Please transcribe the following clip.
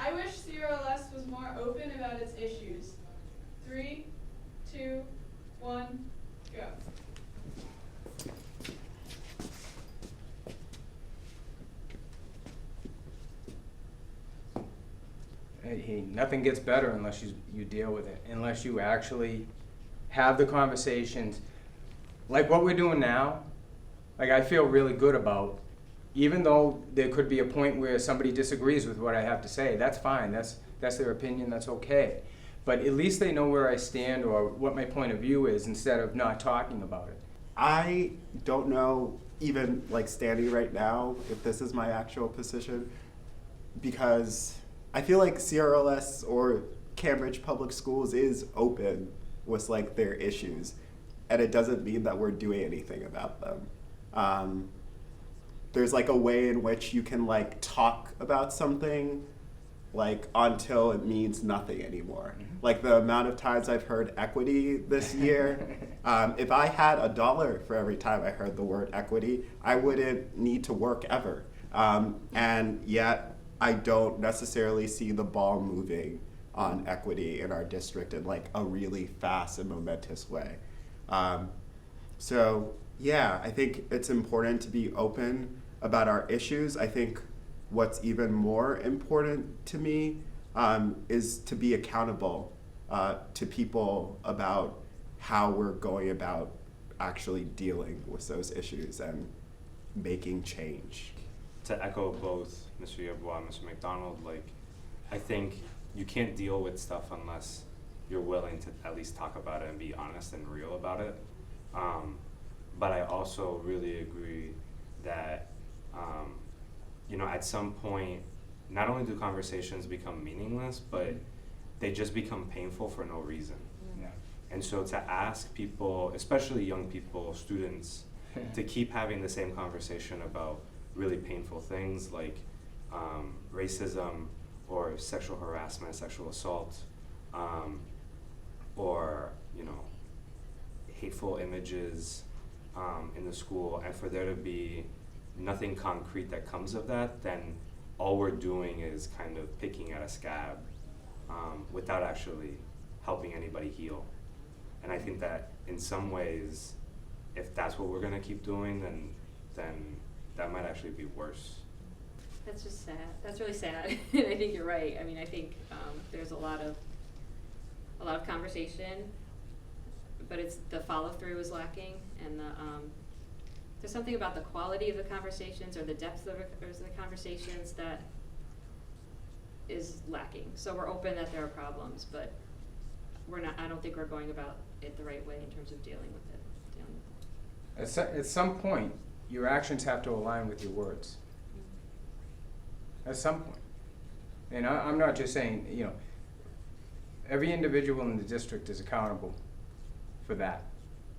I wish CRLS was more open about its issues. 3, 2, 1, go. Hey, nothing gets better unless you deal with it, unless you actually have the conversations. Like what we're doing now, like I feel really good about, even though there could be a point where somebody disagrees with what I have to say, that's fine, that's their opinion, that's okay. But at least they know where I stand or what my point of view is instead of not talking about it. I don't know, even like standing right now, if this is my actual position, because I feel like CRLS or Cambridge Public Schools is open with like their issues, and it doesn't mean that we're doing anything about them. There's like a way in which you can like talk about something like until it means nothing anymore. Like the amount of times I've heard equity this year, if I had $1 for every time I heard the word equity, I wouldn't need to work ever. And yet I don't necessarily see the ball moving on equity in our district in like a really fast and momentous way. So yeah, I think it's important to be open about our issues. I think what's even more important to me is to be accountable to people about how we're going about actually dealing with those issues and making change. To echo both Mr. Yeboah and Mr. McDonald, like, I think you can't deal with stuff unless you're willing to at least talk about it and be honest and real about it. But I also really agree that, you know, at some point, not only do conversations become meaningless, but they just become painful for no reason. Yeah. And so to ask people, especially young people, students, to keep having the same conversation about really painful things like racism or sexual harassment, sexual assault, or, you know, hateful images in the school, and for there to be nothing concrete that comes of that, then all we're doing is kind of picking at a scab without actually helping anybody heal. And I think that in some ways, if that's what we're gonna keep doing, then that might actually be worse. That's just sad. That's really sad. And I think you're right. I mean, I think there's a lot of conversation, but it's the follow through is lacking, and there's something about the quality of the conversations or the depth of the conversations that is lacking. So we're open that there are problems, but we're not. I don't think we're going about it the right way in terms of dealing with it. At some point, your actions have to align with your words. At some point. And I'm not just saying, you know, every individual in the district is accountable for that.